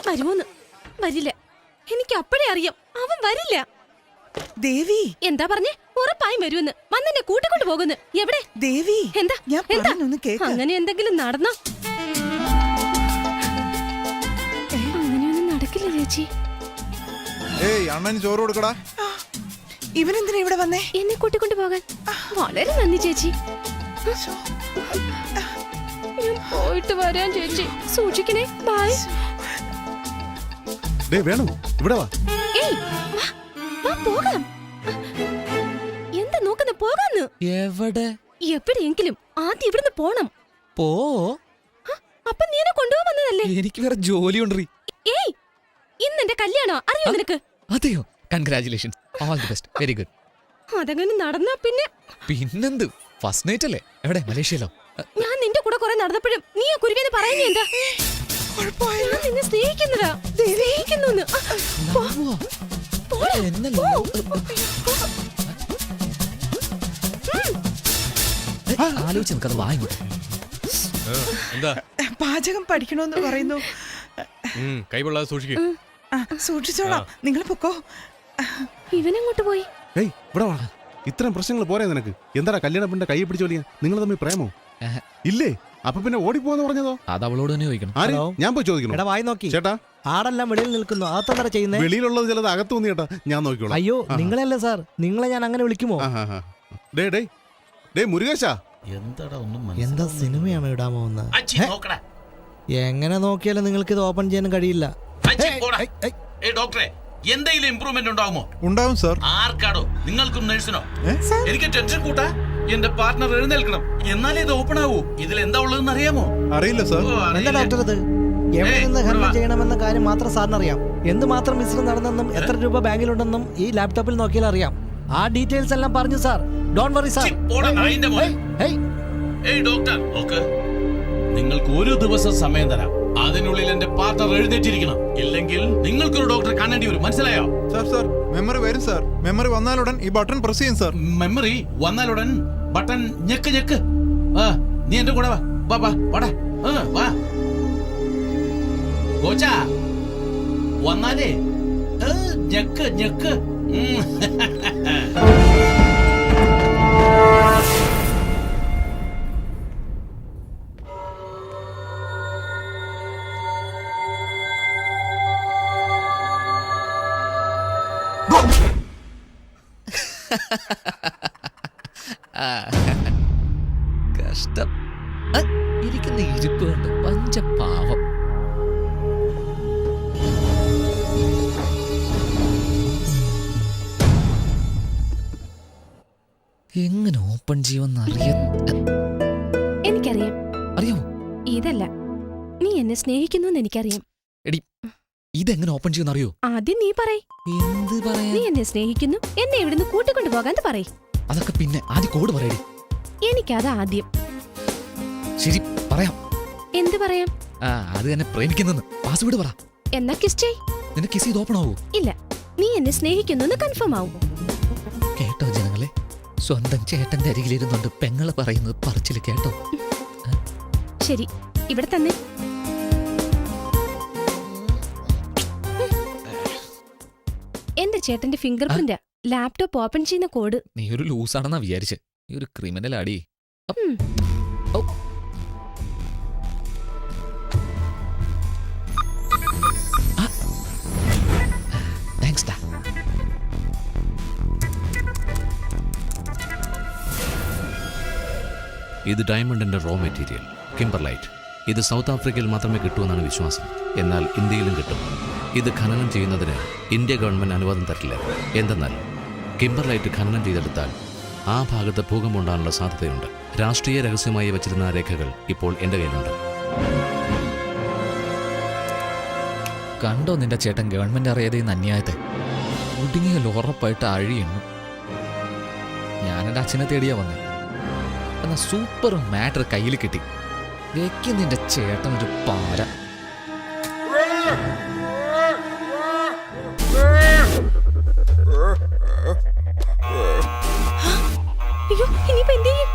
വരുമോന്ന്? വരില്ല. എനിക്ക് അപ്പഴേ അറിയാം അവൻ വരില്ല. ദേവി എന്താ പറഞ്ഞേ? ഉറപ്പായും വരുമെന്ന്. വന്നെന്നെ കൂട്ടിക്കൊണ്ട് പോകുന്നു. എവിടെ ദേവി? എന്താ അങ്ങനെ എന്തെങ്കിലും നടന്നോ? അങ്ങനെയൊന്നും നടക്കില്ല ചേച്ചി. അണ്ണന് ചോറ് കൊടുക്കടാ. ഇവനെന്തിനാ ഇവിടെ വന്നേ? എന്നെ കൂട്ടിക്കൊണ്ട് പോകാൻ. വളരെ നന്ദി ചേച്ചി. ഞാൻ പോയിട്ട് വരാൻ ചേച്ചി. സൂക്ഷിക്കണേ. ബൈ. വേണു ഇവിടെ വാ. പോകാം. എന്താ നോക്കുന്ന? പോകാന്ന്. എവിടെ? എവിടെയെങ്കിലും ആദ്യം ഇവിടുന്ന് പോണം. പോ. അപ്പൊ നീ എന്നെ കൊണ്ടുപോകാൻ വന്നതല്ലേ? എനിക്ക് വേറെ ജോലിയുണ്ട്. ഏയ്, ഇന്ന് എന്റെ കല്യാണോ? അറിയോ നിനക്ക്? അതെയോ? Congratulations. All the best. Very good. അതങ്ങനെ നടന്നാ പിന്നെന്ത്? ഫസ്റ്റ് നൈറ്റ് അല്ലേ? എവിടെ? മലേഷ്യയിലോ? ഞാൻ നിന്റെ കൂടെ കുറെ നടന്നപ്പോഴും നീ ആ കുരുവിനെ പറയുന്നേ എന്താ? ഞാൻ നിന്നെ സ്നേഹിക്കുന്നതാ. സ്നേഹിക്കുന്നു. ആലോചിച്ച് നമുക്കത് വാങ്ങിക്കോട്ടെ. പാചകം പഠിക്കണോന്ന് പറയുന്നു. കൈകൊള്ളാതെ സൂക്ഷിക്കും. സൂക്ഷിച്ചോളാം. നിങ്ങൾ പൊക്കോ. ഇവനെങ്ങോട്ട് പോയി? ഇവിടെ വാ. ഇത്രയും പ്രശ്നങ്ങൾ പോരെ നിനക്ക്? എന്താ കല്യാണ പെണ്ണിന്റെ കൈ പിടിച്ചോളിയാ? നിങ്ങൾ തമ്മിൽ പ്രേമോ? ഇല്ലേ? അപ്പൊ പിന്നെ ഓടിപ്പോന്ന് പറഞ്ഞതോ? അത് അവളോട് തന്നെ ചോദിക്കണം. ആര്? ഞാൻ പോയി ചോദിക്കണം. വായി നോക്കി ചേട്ടാ, ആടെല്ലാം വെളിയിൽ നിൽക്കുന്നു. അകത്തെന്താ ചെയ്യുന്നത്? വെളിയിലുള്ളത് ചിലത് അകത്ത് തോന്നി ചേട്ടാ. ഞാൻ നോക്കിക്കോളാം. അയ്യോ, നിങ്ങളല്ലേ സാർ? നിങ്ങളെ ഞാൻ അങ്ങനെ വിളിക്കുമോ? മുരുകേശാ, എന്താ സിനിമയാണ് ഇടാമോ? എങ്ങനെ നോക്കിയാലും നിങ്ങൾക്ക് ഇത് ഓപ്പൺ ചെയ്യാൻ കഴിയില്ല. ഡോക്ടറെ, എന്തെങ്കിലും ഇംപ്രൂവ്മെന്റ് ഉണ്ടാവുമോ? ഉണ്ടാവും സാർ. ആർക്കാടോ? നിങ്ങൾക്കും നഴ്സിനോ? എനിക്ക് ടെൻഷൻ കൂട്ടാ. എന്റെ പാർട്ട്ണർ എഴുന്നേൽക്കണം, എന്നാലേ ഇത് ഓപ്പൺ ആവൂ. ഇതിൽ എന്താ ഉള്ളതെന്ന് അറിയാമോ? അറിയില്ല സാർ. എന്താ ഡോക്ടർ ഇത്? എവിടെ നിന്ന് ഹാൻഡിൽ ചെയ്യണമെന്ന കാര്യം മാത്രം സാറിന് അറിയാം. എന്തുമാത്രം മിശ്രം നടന്നെന്നും എത്ര രൂപ ബാങ്കിലുണ്ടെന്നും ഈ ലാപ്ടോപ്പിൽ നോക്കിയാൽ അറിയാം. ആ ഡീറ്റെയിൽസ് എല്ലാം പറഞ്ഞു sir. Don't worry sir. Doctor, നിങ്ങൾക്ക് ഒരു ദിവസം സമയം തരാം. അതിനുള്ളിൽ എന്റെ പാർട്ണർ എഴുന്നേറ്റിരിക്കണം. ഇല്ലെങ്കിൽ നിങ്ങൾക്കൊരു ഡോക്ടറെ കാണേണ്ടി വരും. മനസ്സിലായോ? സാർ മെമ്മറി വരും സാർ. മെമ്മറി വന്നാലുടൻ ഈ ബട്ടൺ പ്രസ് ചെയ്യും സാർ. മെമ്മറി വന്നാലുടൻ ബട്ടൺ ഞെക്ക്. നീ എന്റെ കൂടെ വാ. കോച്ചാ, വന്നാലേ ഞെക്ക്. കഷ്ടം. ഇരിക്കുന്ന ഇരിപ്പ് കണ്ട് പഞ്ചപാവം. എങ്ങനെ ഓപ്പൺ ചെയ്യുമെന്ന് എനിക്കറിയാം. അറിയാമോ? ഇതല്ല, നീ എന്നെ സ്നേഹിക്കുന്നു എനിക്കറിയാം. എടി, ഇതെങ്ങനെ ഓപ്പൺ ചെയ്യുമെന്ന് അറിയോ? ആദ്യം നീ പറയ്. എന്ത് പറയാ? നീ എന്നെ സ്നേഹിക്കുന്നു, എന്നെ ഇവിടുന്ന് കൂട്ടിക്കൊണ്ടു പോകാൻ പറയ്. അതൊക്കെ പിന്നെ. ആദ്യം കോഡ് പറയടി. എനിക്കത് ആദ്യം. ശരി, പറയാം. എന്ത് പറയാം? അത് തന്നെ പ്രേമിക്കുന്നെന്ന്. പാസ്വേഡ് പറ. എന്നാ കിസ് ചെയ്. നിന്നെ കിസ് ചെയ്ത് ഓപ്പൺ ആവൂ? ഇല്ല, നീ എന്നെ സ്നേഹിക്കുന്നു കൺഫേം ആവും. കേട്ടോ ജനങ്ങളെ, സ്വന്തം ചേട്ടന്റെ അരികിലിരുന്നുണ്ട് പെങ്ങള് പറയുന്നത് പറച്ചില് കേട്ടോ. ശരി, ഇവിടെ തന്നെ. എന്റെ ചേട്ടന്റെ ഫിംഗർ പ്രിന്റ് ലാപ്ടോപ്പ് ഓപ്പൺ ചെയ്യുന്ന കോഡ്. നീ ഒരു ലൂസാണെന്നാ വിചാരിച്ച്. നീ ഒരു ക്രിമിനൽ ആടി. താങ്ക്സ് ഡാ. ഇത് ഡയമണ്ടിന്റെ റോ മെറ്റീരിയൽ, കിംബർലൈറ്റ്. ഇത് സൗത്ത് ആഫ്രിക്കയിൽ മാത്രമേ കിട്ടൂവെന്നാണ് വിശ്വാസം. എന്നാൽ ഇന്ത്യയിലും കിട്ടും. ഇത് ഖനനം ചെയ്യുന്നതിന് ഇന്ത്യ ഗവൺമെന്റ് അനുവാദം തരില്ല. എന്തെന്നാൽ കിംബർലൈറ്റ് ഖനനം ചെയ്തെടുത്താൽ ആ ഭാഗത്ത് ഭൂകമ്പം ഉണ്ടാകാനുള്ള സാധ്യതയുണ്ട്. രാഷ്ട്രീയ രഹസ്യമായി വച്ചിരുന്ന രേഖകൾ ഇപ്പോൾ എൻ്റെ കയ്യിലുണ്ട്. കണ്ടോ നിന്റെ ചേട്ടൻ ഗവൺമെന്റ് അറിയാതെ അന്യായത്തെ? ഒടുങ്ങിയല്ലോ, ഉറപ്പായിട്ട് അഴിയുന്നു. ഞാനെന്റെ അച്ഛനെ തേടിയാ വന്നേ. എന്നാ സൂപ്പർ മാറ്റർ കയ്യിൽ കിട്ടി. വെക്കും നിന്റെ ചേട്ടനൊരു പാര. അയ്യോ, ഇനിയിപ്പോ എന്ത് ചെയ്യും?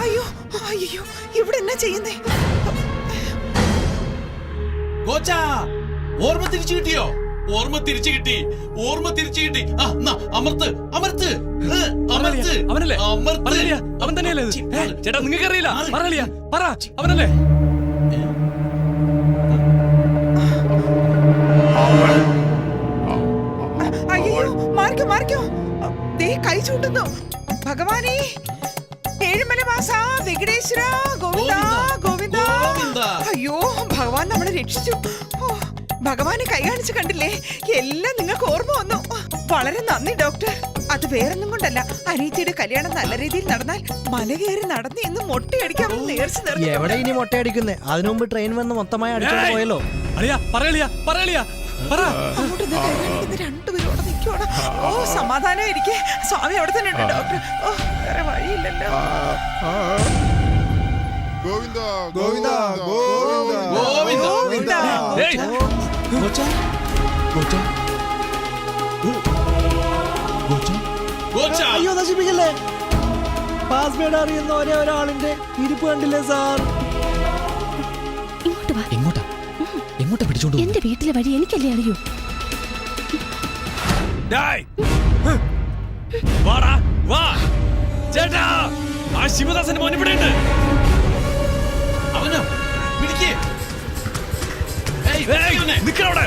അയ്യോ, അയ്യോ ഇവിടെ എന്നാ ചെയ്യുന്നേ? ഗോച്ചാ, ഓർമ്മ തിരിച്ചു കിട്ടിയോ? ഓർമ്മ തിരിച്ചു കിട്ടി, ഓർമ്മ തിരിച്ചു കിട്ടി. ആ, എന്നാ, അമർത്ത്, അമർത്ത്, അമർത്ത്, അവനല്ലേ? അമർത്ത്. പറഞ്ഞില്ല, അവൻ തന്നെയല്ലേ ഇത്? ചേട്ടാ നിങ്ങൾക്ക് അറിയില്ല, പറഞ്ഞില്ല, പറ, അവനല്ലേ? അയ്യോ മാറിക്കോ മാറിക്കോ. ദേ കൈ ചൂണ്ടുന്നു. ഭഗവാനേ, ഏഴുമല വാസ വെങ്കടേശ്വര ഗോവിന്ദ ഗോവിന്ദ. ഗോവിന്ദ. അയ്യോ ഭഗവാൻ നമ്മളെ രക്ഷിച്ചു. ഓ, ഭഗവാനെ കൈ കാണിച്ച് കണ്ടില്ലേ? എല്ലാം നിങ്ങൾക്ക് ഓർമ്മ വന്നു. വളരെ നന്ദി ഡോക്ടർ. അത് വേറൊന്നും കൊണ്ടല്ല, അനീത്തിയുടെ കല്യാണം നല്ല രീതിയിൽ നടന്നാൽ മല കയറി നടന്ന് ഇന്ന് മൊട്ടയടിക്കാമെന്ന് നേർച്ച എവിടെ ഇനി മുട്ടയടിക്കുന്നേ? അതിനു മുമ്പ് ട്രെയിൻ വന്ന് മൊത്തമായി അടിച്ചോണ്ട് പോയല്ലോ. അളിയാ, പറയളിയാ, പറയളിയാ, പറ. രണ്ടുപേരും അവിടെ നിൽക്കുവാണ്. ഓ സമാധാനം ഇരിക്കെ, സ്വാമി അവിടെ തന്നെ ഉണ്ട് ഡോക്ടർ. ഓ വേറെ വഴിയില്ലല്ലോ. ഗോവിന്ദ ഗോവിന്ദ ഗോവിന്ദ ഗോവിന്ദ. ഗോവിന്ദ. ഏയ്, ഗോച്ചാ, ഗോച്ചാ, ഗോച്ചാ, ഗോച്ചാ. അയ്യോ നശിപ്പിക്കല്ലേ. പാസ്വേഡ് അറിയുന്ന ഒരേ ഒരാളിന്റെ ഇരിപ്പ് കണ്ടില്ലേ സാർ? ഇങ്ങോട്ട് വാ. എങ്ങോട്ടാ എങ്ങോട്ടാ പിടിച്ചോണ്ട് പോകുന്നത്? എന്റെ വീട്ടിലെ വഴി എനിക്കല്ലേ അറിയൂ. ഡേയ്, വാടാ, വാ. ചേട്ടാ, ആ ശിവദാസന്റെ മോൻ ഇവിടെ ഉണ്ട്. അവനോ? പിടിക്ക്. ഏയ്, ഏയ്, ഇവനെ. നിക്കവിടെ.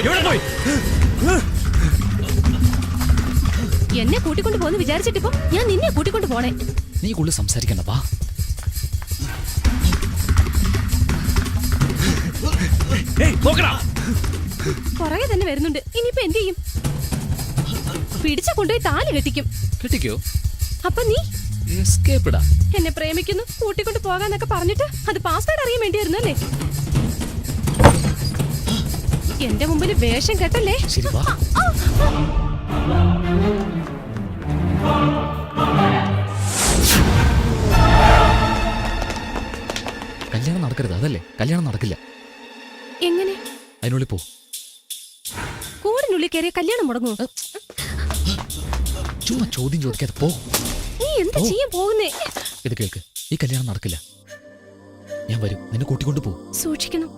എവിടെ പോയി? എന്നെ കൂട്ടിക്കൊണ്ട് പോന്ന് വിചാരിച്ചിട്ടിപ്പോ ഞാൻ നിന്നെ കൂട്ടിക്കൊണ്ട് പോണേ. നീ കൂടുതൽ സംസാരിക്കണ്ട, വാ. ഏയ്, നോക്കടാ. പുറകെ തന്നെ വരുന്നുണ്ട്. ഇനിയിപ്പോ എന്ത് ചെയ്യും? പിടിച്ച കൊണ്ടുപോയി താലി കെട്ടിക്കും. കിട്ടിക്കോ? അപ്പൊ നീ എസ്കേപ്പിടാ. എന്നെ പ്രേമിക്കുന്നു, കൂട്ടിക്കൊണ്ട് പോകാന്നൊക്കെ പറഞ്ഞിട്ട് അത് പാസ്വേഡ് അറിയാൻ വേണ്ടിയായിരുന്നു അല്ലേ? എന്റെ മുമ്പിൽ വേഷം കെട്ടല്ലേ? ശരി, വാ. കല്യാണം നടക്കരുത്, അതല്ലേ? കല്യാണം നടക്കില്ല. എങ്ങനെ? അതിനുള്ളിൽ പോ. കൂടിനുള്ളിൽ കയറിയ കല്യാണം മുടങ്ങൂ? ചുമ്മാ ചോദ്യം ചോദിക്കാതെ പോ. നീ എന്താ ചെയ്യാൻ പോകുന്നേ? ഇത് കേൾക്ക്, ഈ കല്യാണം നടക്കില്ല. ഞാൻ വരും, നിന്നെ കൂട്ടിക്കൊണ്ട് പോ. സൂക്ഷിക്കണം.